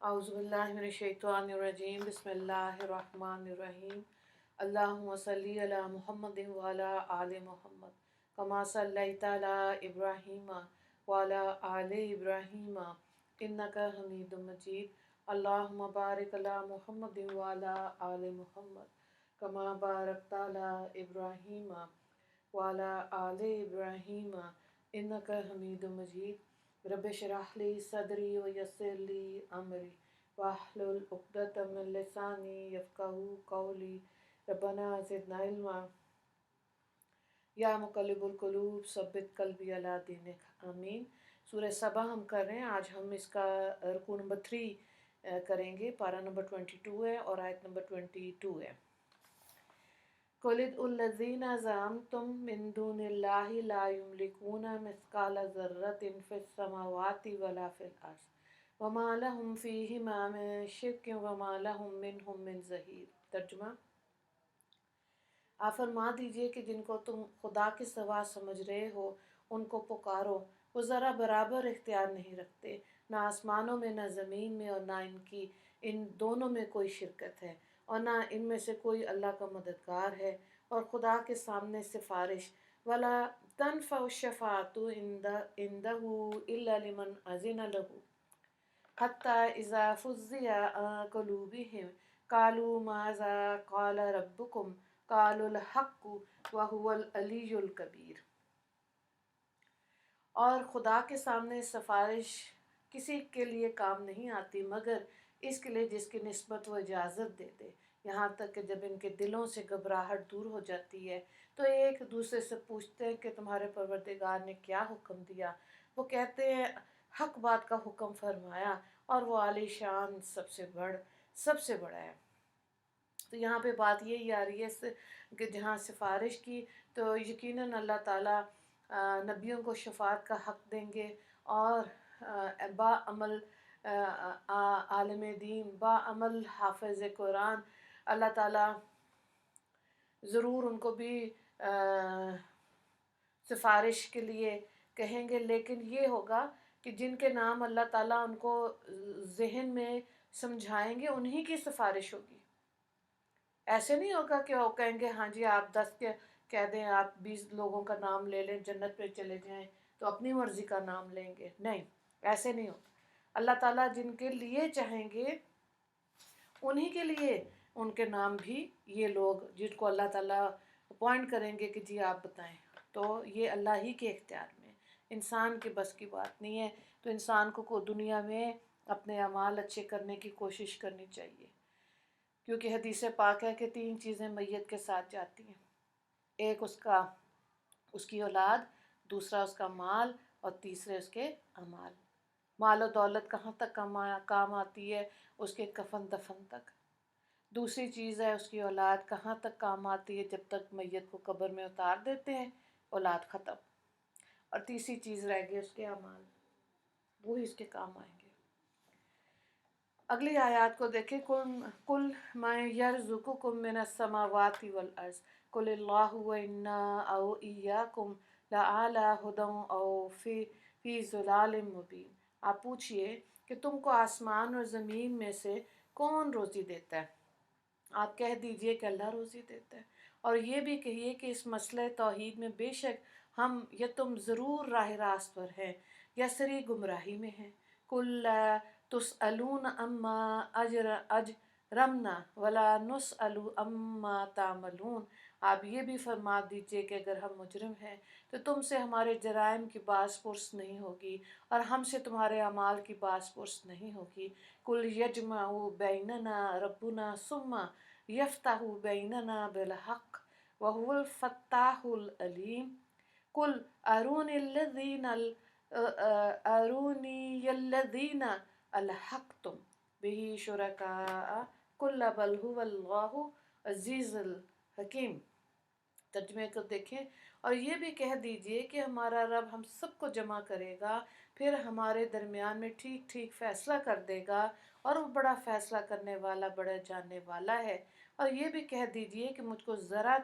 औज़ुबिल्लाहिमिनश्शैतानिर्रजीम बिस्मिल्लाहिर्रहमानिर्रहीम अल्लाहुम्मा सल्लि अला मुहम्मदिन व अला आलि मुहम्मद कमा सल्लैता अला इब्राहीम व अला आलि इब्राहीम इन्नका हमीदुम मजीद अल्लाहुम्मा बारिक अला मुहम्मदिन व अला आलि मुहम्मद कमा बारकता अला इब्राहीम व अला आलि इब्राहीम इन्नका हमीदुम मजीद रब्बि इश्रह ली सदरी व यस्सिर ली अमरी वाहलुल उक़दतम मिन लिसानी यफ़क़हू क़ौली रब्बना ज़िदना इल्मा या मुक़ल्लिबुल क़ुलूब सब्बित क़ल्बी अला दीनिक आमीन। सूरह सबा हम कर रहे हैं। आज हम इसका रुकू नंबर 3 करेंगे। पारा नंबर 22 है और आयत नंबर 22 है। कुलिदुल्लज़ीना ज़अमतुम मिन दूनिल्लाहि ला यमलिकूना मिस्क़ाला ज़र्रतिन फ़िस समावाति वला फ़िल अर्ज़ वमा लहुम फ़ीहिमा मिन शिर्किन वमा लहुम मिनहुम मिन ज़हीर। तर्जुमा, आप फरमा दीजिए कि जिनको तुम खुदा के सिवा समझ रहे हो उनको पुकारो, वो ज़रा बराबर इख्तियार नहीं रखते, ना आसमानों में ना ज़मीन में, और ना इनकी इन दोनों में कोई शिरकत है, और ना इनमें से कोई अल्लाह का मददगार है। और खुदा के सामने सिफारिश वला तनफ़उ शफ़ाअतु इंदहु इल्ला लिमन अज़िन लहू हत्ता इज़ा फ़ुज़्ज़िया अन क़ुलूबिहिम क़ालू माज़ा क़ाल रब्बुकुम क़ालुल हक़्क़ु व हुवल अलियुल कबीर। और खुदा के सामने सिफारिश किसी के लिए काम नहीं आती मगर इसके लिए जिसकी निस्बत वो इजाज़त दे दे। यहाँ तक कि जब इनके दिलों से घबराहट दूर हो जाती है तो एक दूसरे से पूछते हैं कि तुम्हारे परवरदिगार ने क्या हुक्म दिया। वो कहते हैं हक बात का हुक्म फरमाया और वो आलीशान सबसे बड़ा है। तो यहाँ पे बात यही आ रही है कि जहाँ सिफारिश की तो यकीनन अल्लाह ताला नबियों को शफात का हक़ देंगे और बाअमल आलिम दीन बाअमल हाफ़िज़ कुरान अल्लाह ताला ज़रूर उनको भी सिफारिश के लिए कहेंगे, लेकिन ये होगा कि जिनके नाम अल्लाह ताला उनको ज़हन में समझाएंगे उन्हीं की सिफारिश होगी। ऐसे नहीं होगा कि वो कहेंगे हाँ जी आप 10 के कह दें, आप 20 लोगों का नाम ले लें, जन्नत पे चले जाएं, तो अपनी मर्ज़ी का नाम लेंगे। नहीं, ऐसे नहीं होगा। अल्लाह ताला जिनके लिए चाहेंगे उन्हीं के लिए उनके नाम भी ये लोग जिनको अल्लाह ताला अपॉइंट करेंगे कि जी आप बताएं, तो ये अल्लाह ही के इख्तियार में, इंसान के बस की बात नहीं है। तो इंसान को दुनिया में अपने अमाल अच्छे करने की कोशिश करनी चाहिए, क्योंकि हदीस पाक है कि 3 चीज़ें मैयत के साथ जाती हैं। एक उसकी औलाद, दूसरा उसका माल और तीसरे उसके अमाल। माल और दौलत कहाँ तक काम आती है? उसके कफन दफन तक। दूसरी चीज़ है उसकी औलाद, कहाँ तक काम आती है? जब तक मैयत को कब्र में उतार देते हैं औलाद ख़त्म। और तीसरी चीज़ रह गई उसके अमाल, वो ही इसके काम आएंगे। अगली आयत को देखें। कुल मैं यरज़ुकुकुम मिनस समावाति वल अर्ज़ कुलिल्लाहु व इन्ना औ इय्याकुम लअला हुदन औ फी ज़ुलालिम मुबीन। आप पूछिए कि तुमको आसमान और ज़मीन में से कौन रोज़ी देता है? आप कह दीजिए कि अल्लाह रोज़ी देता है। और ये भी कहिए कि इस मसले तौहीद में बेशक हम या तुम ज़रूर राह रास्त पर हैं या सरी गुमराही में हैं। कुल तुसअलून अम्मा अजरमना वला नुसअलु अम्मा तामलून। आप ये भी फरमा दीजिए कि अगर हम मुजरिम हैं तो तुमसे हमारे जराइम की बास पुर्स नहीं होगी और हमसे तुम्हारे अमाल की बास पुर्स नहीं होगी। कुल यजमाउ बैनना रब्बुना सुम्मा यफ्ताहु बैनना बिल हक़ व हुवल फत्ताहुल अलीम। कुल अरूनियल्लज़ीना अलहक़्तुम बिही शुरका कुल बल हुवल्लाहु अज़ीज़ुल हकीम। तर्जुमे को देखें। और ये भी कह दीजिए कि हमारा रब हम सबको जमा करेगा, फिर हमारे दरमियान में ठीक ठीक फ़ैसला कर देगा और वो बड़ा फ़ैसला करने वाला, बड़ा जानने वाला है। और ये भी कह दीजिए कि मुझको ज़रा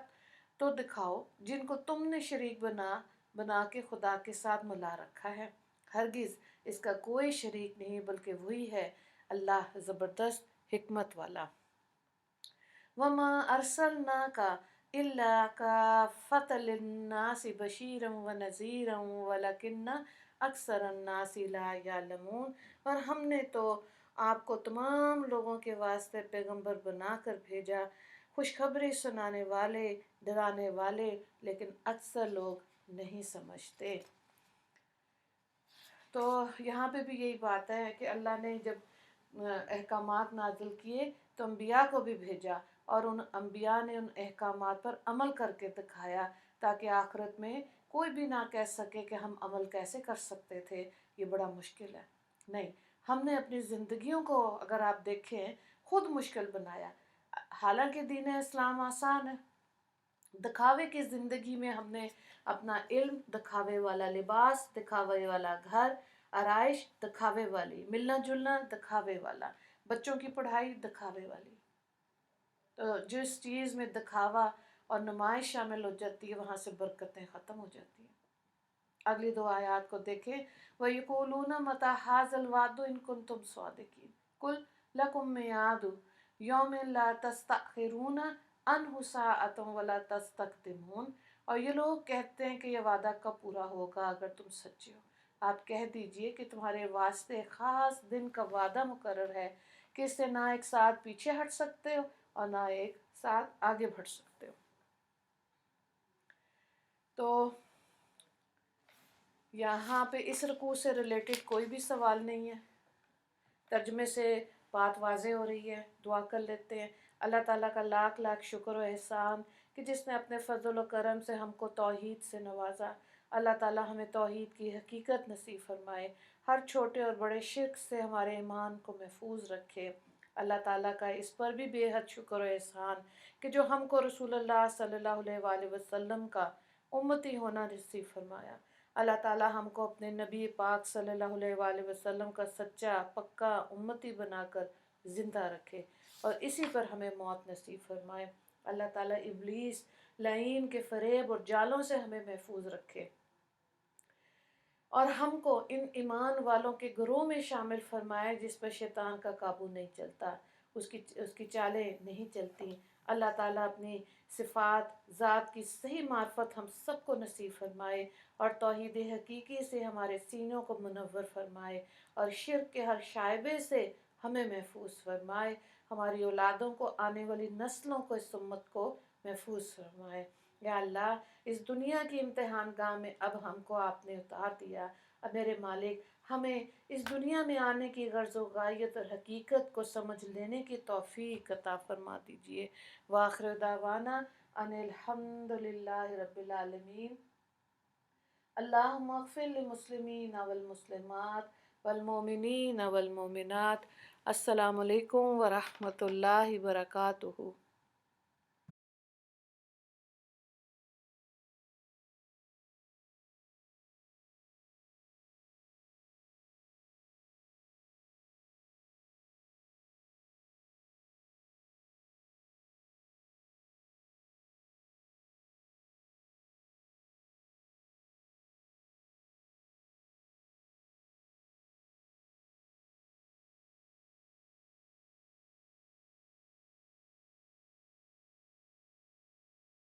तो दिखाओ जिनको तुमने शरीक बना के खुदा के साथ मिला रखा है। हरगिज़ इसका कोई शरीक नहीं बल्कि वही है اللہ ज़बरदस्त हिकमत वाला। वमा अरसलनाका इल्ला काफ़्फ़तल लिन्नासि बशीरन व नज़ीरन वलकिन्ना अक्सरन्नासि ला यअलमून। और हमने तो आपको तमाम लोगों के वास्ते पैगंबर बनाकर भेजा, खुशखबरी सुनाने वाले, डराने वाले, लेकिन अक्सर लोग नहीं समझते। तो यहाँ पे भी यही बात है कि अल्लाह ने जब अहकामात नाजिल किए तो अम्बिया को भी भेजा, और उन अम्बिया ने उन अहकामात पर अमल करके दिखाया, ताकि आखिरत में कोई भी ना कह सके कि हम अमल कैसे कर सकते थे, ये बड़ा मुश्किल है। नहीं, हमने अपनी ज़िंदगियों को अगर आप देखें खुद मुश्किल बनाया। हालांकि दीन इस्लाम आसान है, दिखावे की ज़िंदगी में हमने अपना इल्म, दिखावे वाला लिबास, दिखावे वाला घर, आराइश दिखावे वाली, मिलना जुलना दिखावे वाला, बच्चों की पढ़ाई दिखावे वाली। तो जिस चीज़ में दिखावा और नुमाइश शामिल हो जाती है, वहाँ से बरकतें ख़त्म हो जाती हैं। अगली दो आयत को देखें। वयक़ूलूना मता हाज़ल वादु इन कुन्तुम सादिकीन कुल लकुम मियादु यौमिन ला तस्तअखिरून अन्हु साअतुन वला तस्तक़दिमून। और ये लोग कहते हैं कि ये वादा कब पूरा होगा, अगर तुम सच्चे हो। आप कह दीजिए कि तुम्हारे वास्ते ख़ास दिन का वादा मुकर्रर है कि इससे ना एक साथ पीछे हट सकते हो और ना एक साथ आगे बढ़ सकते हो। तो यहाँ पे इस रुकू से रिलेटेड कोई भी सवाल नहीं है, तर्जमे से बात वाज़े हो रही है। दुआ कर लेते हैं। अल्लाह ताला का लाख लाख शुक्र और एहसान कि जिसने अपने फ़ज़ल व करम से हमको तौहीद से नवाजा। अल्लाह ताला हमें तौहीद की हकीकत नसीब फरमाए, हर छोटे और बड़े शिर्क से हमारे ईमान को महफूज रखे। अल्लाह ताला का इस पर भी बेहद शुक्र और एहसान कि जो हमको रसूलुल्लाह सल्लल्लाहु अलैहि वसल्लम का उम्मती होना नसीब फरमाया। अल्लाह ताला हमको अपने नबी पाक सल्लल्लाहु अलैहि वसल्लम का सच्चा पक्का उम्मती बनाकर ज़िंदा रखे और इसी पर हमें मौत नसीब फरमाए। अल्लाह ताला इब्लीस लाइन के फ़रेब और जालों से हमें महफूज रखे और हमको इन ईमान वालों के ग्रोह में शामिल फरमाए जिस पर शैतान का काबू नहीं चलता, उसकी चालें नहीं चलती। अल्लाह ताला अपनी सिफ़ात ज़ात की सही मार्फत हम सबको नसीब फरमाए और तौहीद हकीकी से हमारे सीनों को मुनव्वर फरमाए और शिर्क के हर शाइबे से हमें महफूज फरमाए। हमारी औलादों को, आने वाली नस्लों को, इस उम्मत को महफूज फरमाए। या अल्लाह, इस दुनिया की इम्तिहान गाह में अब हमको आपने उतार दिया। अब मेरे मालिक, हमें इस दुनिया में आने की गर्ज़ व गायत और हकीकत को समझ लेने की तौफ़ीक अता फरमा दीजिए। वाखिर दावाना अनिल हम्दुलिल्लाहि रब्बिल आलमीन। अल्लाहुम्मा अग़फ़िर लिल मुस्लिमीन वल मुस्लिमात वल मोमिनीन वल मोमिनात। अस्सलामु अलैकुम व रहमतुल्लाहि व बरकातुहू।